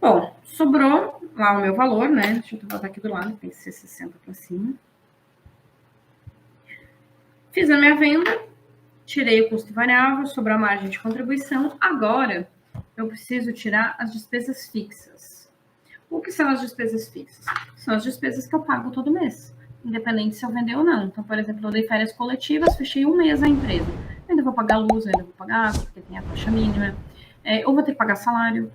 Bom, sobrou lá o meu valor, né? Deixa eu botar aqui do lado, tem que ser 60 para cima. Fiz a minha venda, tirei o custo variável, sobrou a margem de contribuição. Agora, eu preciso tirar as despesas fixas. O que são as despesas fixas? São as despesas que eu pago todo mês, independente se eu vender ou não. Então, por exemplo, eu dei férias coletivas, fechei um mês a empresa. Eu ainda vou pagar luz, eu ainda vou pagar água, porque tem a taxa mínima. Eu vou ter que pagar salário,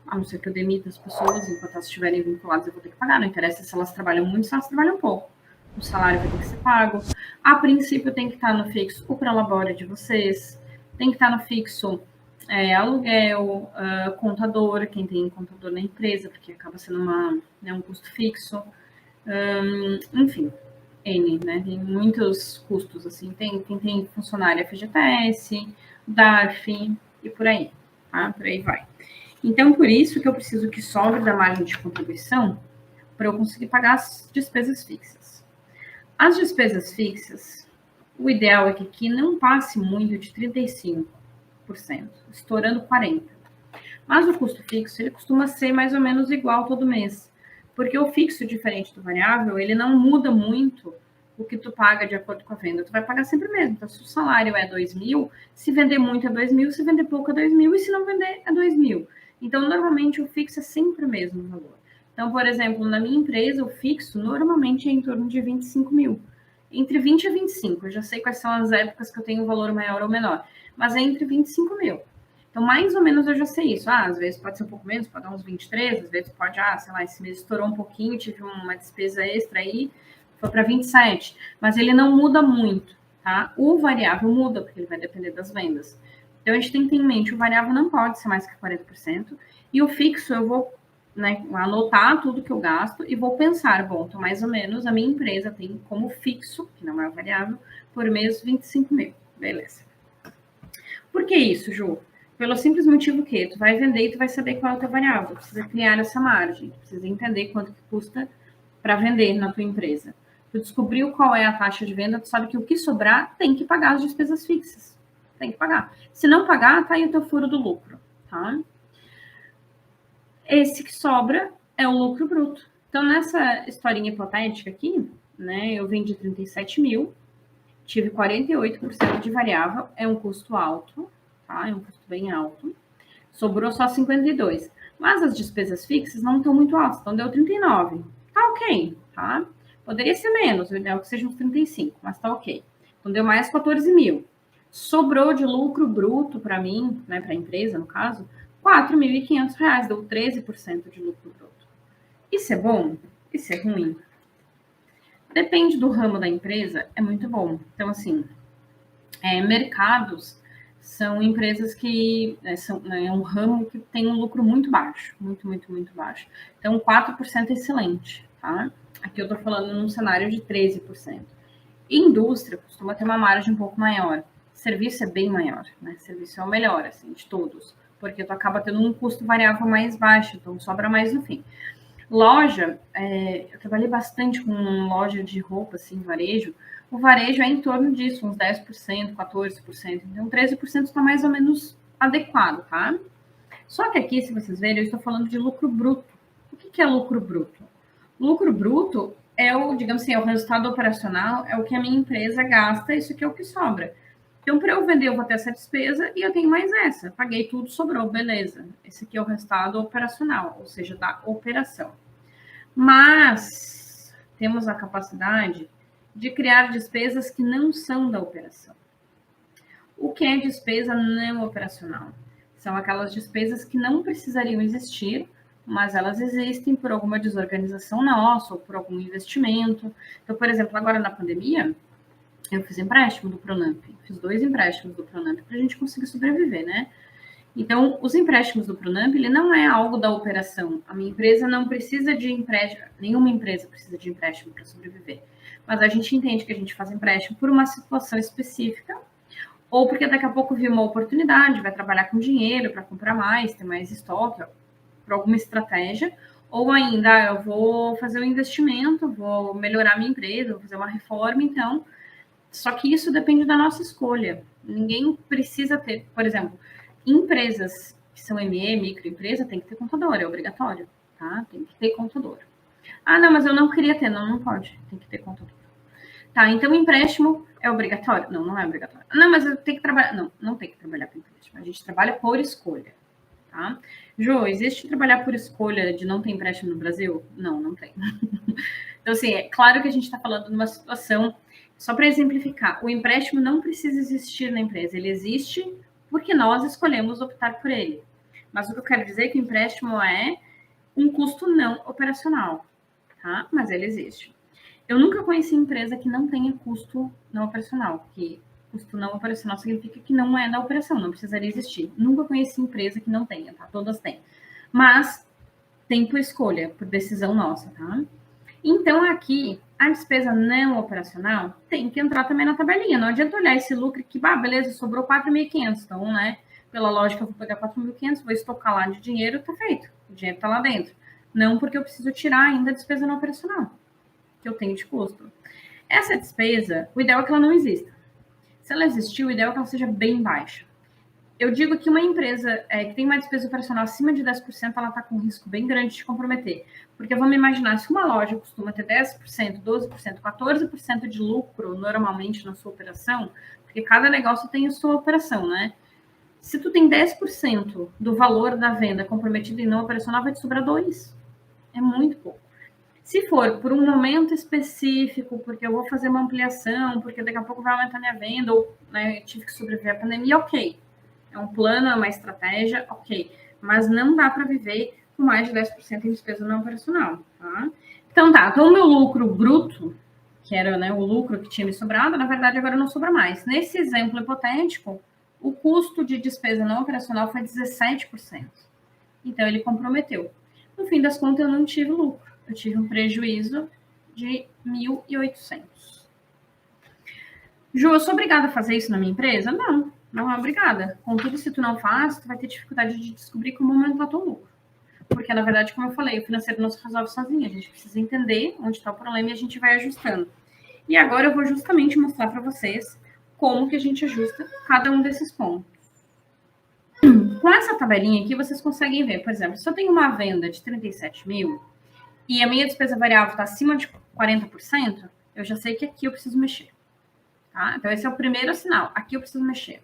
a não ser que eu demita as pessoas, enquanto elas estiverem vinculadas, eu vou ter que pagar. Não interessa se elas trabalham muito, se elas trabalham pouco. O salário vai ter que ser pago. A princípio, tem que estar no fixo o prolabore de vocês, tem que estar no fixo aluguel, contador, quem tem contador na empresa, porque acaba sendo um custo fixo. Enfim, N, né? Tem muitos custos, assim. Quem tem funcionário FGTS, DARF e por aí, tá? Por aí vai. Então, por isso que eu preciso que sobre da margem de contribuição para eu conseguir pagar as despesas fixas. As despesas fixas, o ideal é que aqui não passe muito de 35%, estourando 40%. Mas o custo fixo, ele costuma ser mais ou menos igual todo mês. Porque o fixo, diferente do variável, ele não muda muito o que tu paga de acordo com a venda. Tu vai pagar sempre mesmo. Então, se o salário é 2.000, se vender muito é 2.000, se vender pouco é 2.000 e se não vender é 2.000. Então, normalmente, o fixo é sempre o mesmo valor. Então, por exemplo, na minha empresa, o fixo normalmente é em torno de 25 mil. Entre 20 e 25. Eu já sei quais são as épocas que eu tenho um valor maior ou menor. Mas é entre 25 mil. Então, mais ou menos eu já sei isso. Às vezes pode ser um pouco menos, pode dar uns 23, às vezes pode, sei lá, esse mês estourou um pouquinho, tive uma despesa extra aí, foi para 27. Mas ele não muda muito, tá? O variável muda, porque ele vai depender das vendas. Então, a gente tem que ter em mente, o variável não pode ser mais que 40%, e o fixo eu vou anotar tudo que eu gasto e vou pensar, bom, então mais ou menos a minha empresa tem como fixo, que não é o variável, por mês 25 mil. Beleza. Por que isso, Ju? Pelo simples motivo que tu vai vender e tu vai saber qual é o teu variável. Tu precisa criar essa margem. Tu precisa entender quanto que custa para vender na tua empresa. Tu descobriu qual é a taxa de venda, tu sabe que o que sobrar tem que pagar as despesas fixas. Tem que pagar. Se não pagar, tá aí o teu furo do lucro, tá? Esse que sobra é o lucro bruto. Então, nessa historinha hipotética aqui, né, eu vendi 37 mil, tive 48% de variável, é um custo alto, tá? É um custo bem alto. Sobrou só 52. Mas as despesas fixas não estão muito altas, então deu 39. Tá ok, tá? Poderia ser menos, o ideal é que seja uns 35, mas tá ok. Então deu mais 14 mil. Sobrou de lucro bruto para mim, né, para a empresa, no caso, R$ 4.500, deu 13% de lucro bruto. Isso é bom? Isso é ruim? Depende do ramo da empresa, é muito bom. Então, assim, mercados são empresas que é um ramo que tem um lucro muito baixo, muito, muito, muito baixo. Então, 4% é excelente, tá? Aqui eu estou falando num cenário de 13%. Indústria costuma ter uma margem um pouco maior. Serviço é bem maior, né? Serviço é o melhor, assim, de todos, porque tu acaba tendo um custo variável mais baixo, então sobra mais no fim. Loja, eu trabalhei bastante com loja de roupa, assim, varejo. O varejo é em torno disso, uns 10%, 14%. Então, 13% está mais ou menos adequado, tá? Só que aqui, se vocês verem, eu estou falando de lucro bruto. O que é lucro bruto? Lucro bruto é digamos assim, é o resultado operacional, é o que a minha empresa gasta, isso aqui é o que sobra. Então, para eu vender, eu vou ter essa despesa e eu tenho mais essa. Paguei tudo, sobrou, beleza. Esse aqui é o resultado operacional, ou seja, da operação. Mas temos a capacidade de criar despesas que não são da operação. O que é despesa não operacional? São aquelas despesas que não precisariam existir, mas elas existem por alguma desorganização nossa ou por algum investimento. Então, por exemplo, agora na pandemia, eu fiz empréstimo do Pronamp. Fiz 2 empréstimos do Pronamp para a gente conseguir sobreviver, né? Então, os empréstimos do Pronamp, ele não é algo da operação. A minha empresa não precisa de empréstimo, nenhuma empresa precisa de empréstimo para sobreviver. Mas a gente entende que a gente faz empréstimo por uma situação específica, ou porque daqui a pouco viu uma oportunidade, vai trabalhar com dinheiro para comprar mais, ter mais estoque, por alguma estratégia, ou ainda eu vou fazer um investimento, vou melhorar minha empresa, vou fazer uma reforma, então. Só que isso depende da nossa escolha. Ninguém precisa ter, por exemplo, empresas que são ME, microempresa, tem que ter contador, é obrigatório, tá? Tem que ter contador. Ah, não, mas eu não queria ter. Não, não pode. Tem que ter contador. Tá, então empréstimo é obrigatório? Não, não é obrigatório. Não, mas eu tenho que trabalhar. Não, não tem que trabalhar por empréstimo. A gente trabalha por escolha, tá? Jô, existe trabalhar por escolha de não ter empréstimo no Brasil? Não, não tem. Então, assim, é claro que a gente está falando de uma situação, só para exemplificar, o empréstimo não precisa existir na empresa, ele existe porque nós escolhemos optar por ele. Mas o que eu quero dizer é que o empréstimo é um custo não operacional, tá? Mas ele existe. Eu nunca conheci empresa que não tenha custo não operacional, que custo não operacional significa que não é da operação, não precisaria existir. Nunca conheci empresa que não tenha, tá? Todas têm. Mas tem por escolha, por decisão nossa, tá? Então, aqui, a despesa não operacional tem que entrar também na tabelinha. Não adianta olhar esse lucro que, beleza, sobrou 4.500. Então, né, pela lógica, eu vou pegar 4.500, vou estocar lá de dinheiro, tá feito. O dinheiro tá lá dentro. Não porque eu preciso tirar ainda a despesa não operacional, que eu tenho de custo. Essa despesa, o ideal é que ela não exista. Se ela existir, o ideal é que ela seja bem baixa. Eu digo que uma empresa que tem uma despesa operacional acima de 10%, ela está com um risco bem grande de comprometer. Porque vamos imaginar, se uma loja costuma ter 10%, 12%, 14% de lucro normalmente na sua operação, porque cada negócio tem a sua operação, né? Se tu tem 10% do valor da venda comprometido em não operacional, vai te sobrar 2%. É muito pouco. Se for por um momento específico, porque eu vou fazer uma ampliação, porque daqui a pouco vai aumentar minha venda, ou né, eu tive que sobreviver à pandemia, ok. É um plano, é uma estratégia, ok. Mas não dá para viver com mais de 10% em despesa não operacional, tá? Então tá, então o meu lucro bruto, que era né, o lucro que tinha me sobrado, na verdade agora não sobra mais. Nesse exemplo hipotético, o custo de despesa não operacional foi 17%. Então ele comprometeu. No fim das contas, eu não tive lucro. Eu tive um prejuízo de 1.800. Ju, eu sou obrigada a fazer isso na minha empresa? Não, não é obrigada. Contudo, se tu não faz, tu vai ter dificuldade de descobrir como aumentar teu lucro. Porque, na verdade, como eu falei, o financeiro não se resolve sozinho. A gente precisa entender onde está o problema e a gente vai ajustando. E agora eu vou justamente mostrar para vocês como que a gente ajusta cada um desses pontos. Com essa tabelinha aqui, vocês conseguem ver, por exemplo, se eu tenho uma venda de 37 mil e a minha despesa variável está acima de 40%, eu já sei que aqui eu preciso mexer. Tá? Então, esse é o primeiro sinal. Aqui eu preciso mexer.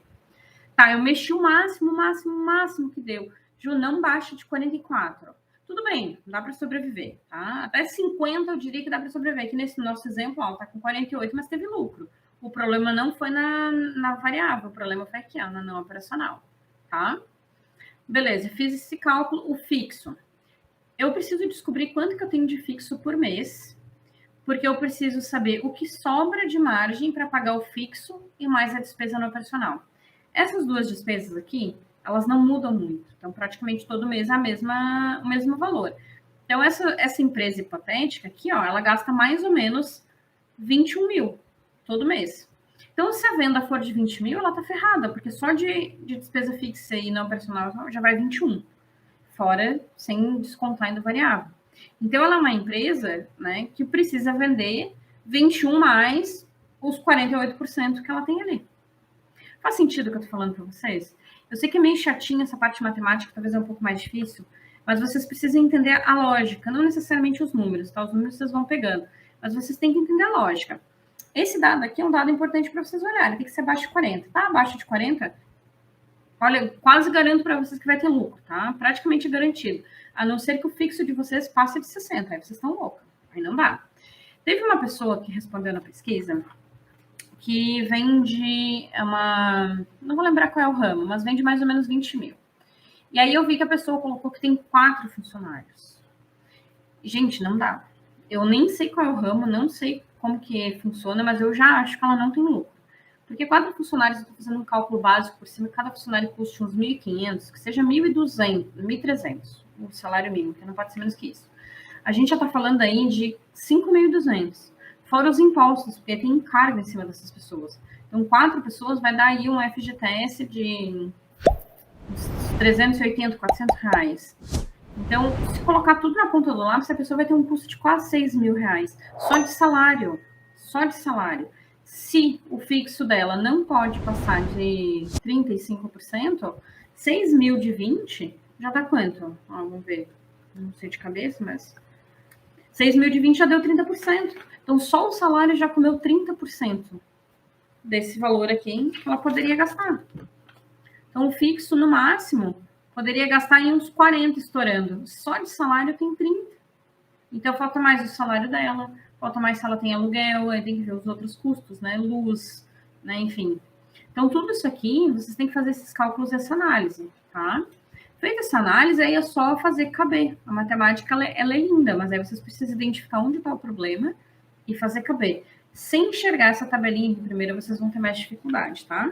Tá, eu mexi o máximo que deu. Ju, não baixa de 44. Tudo bem, dá para sobreviver, tá? Até 50 eu diria que dá para sobreviver. Aqui nesse nosso exemplo, ó, tá com 48, mas teve lucro. O problema não foi na variável, o problema foi aqui, ó, na não operacional, tá? Beleza, fiz esse cálculo, o fixo. Eu preciso descobrir quanto que eu tenho de fixo por mês, porque eu preciso saber o que sobra de margem para pagar o fixo e mais a despesa no operacional. Essas duas despesas aqui, elas não mudam muito. Então, praticamente todo mês é o mesmo valor. Então, essa empresa hipotética aqui, ó, ela gasta mais ou menos 21 mil todo mês. Então, se a venda for de 20 mil, ela tá ferrada, porque só de despesa fixa e não operacional já vai 21. Fora, sem descontar ainda variável. Então, ela é uma empresa né, que precisa vender 21 mais os 48% que ela tem ali. Faz sentido o que eu tô falando para vocês? Eu sei que é meio chatinho essa parte matemática, talvez é um pouco mais difícil, mas vocês precisam entender a lógica, não necessariamente os números, tá? Os números vocês vão pegando, mas vocês têm que entender a lógica. Esse dado aqui é um dado importante para vocês olharem. Tem que ser abaixo de 40. Tá abaixo de 40? Olha, quase garanto para vocês que vai ter lucro, tá? Praticamente garantido. A não ser que o fixo de vocês passe de 60. Aí vocês estão loucos. Aí não dá. Teve uma pessoa que respondeu na pesquisa que vende não vou lembrar qual é o ramo, mas vende mais ou menos 20 mil. E aí eu vi que a pessoa colocou que tem 4 funcionários. Gente, não dá. Eu nem sei qual é o ramo, não sei como que funciona, mas eu já acho que ela não tem lucro. Porque 4 funcionários, eu estou fazendo um cálculo básico por cima, cada funcionário custa uns 1.500, que seja 1.200, 1.300, o salário mínimo, que não pode ser menos que isso. A gente já está falando aí de 5.200. Fora os impostos, porque tem encargo em cima dessas pessoas. Então, 4 pessoas vai dar aí um FGTS de uns 380, 400 reais. Então, se colocar tudo na ponta do lápis, a pessoa vai ter um custo de quase 6 mil reais. Só de salário. Só de salário. Se o fixo dela não pode passar de 35%, 6.000 de 20 já dá quanto? Vamos ver. Não sei de cabeça, mas 6.000 de 20 já deu 30%. Então, só o salário já comeu 30% desse valor aqui que ela poderia gastar. Então, o fixo, no máximo, poderia gastar em uns 40 estourando. Só de salário tem 30. Então, falta mais o salário dela, falta mais se ela tem aluguel, aí tem que ver os outros custos, né? Luz, né? Enfim. Então, tudo isso aqui, vocês têm que fazer esses cálculos e essa análise, tá? Feita essa análise, aí é só fazer caber. A matemática, ela é linda, mas aí vocês precisam identificar onde está o problema e fazer caber. Sem enxergar essa tabelinha de primeira, vocês vão ter mais dificuldade, tá?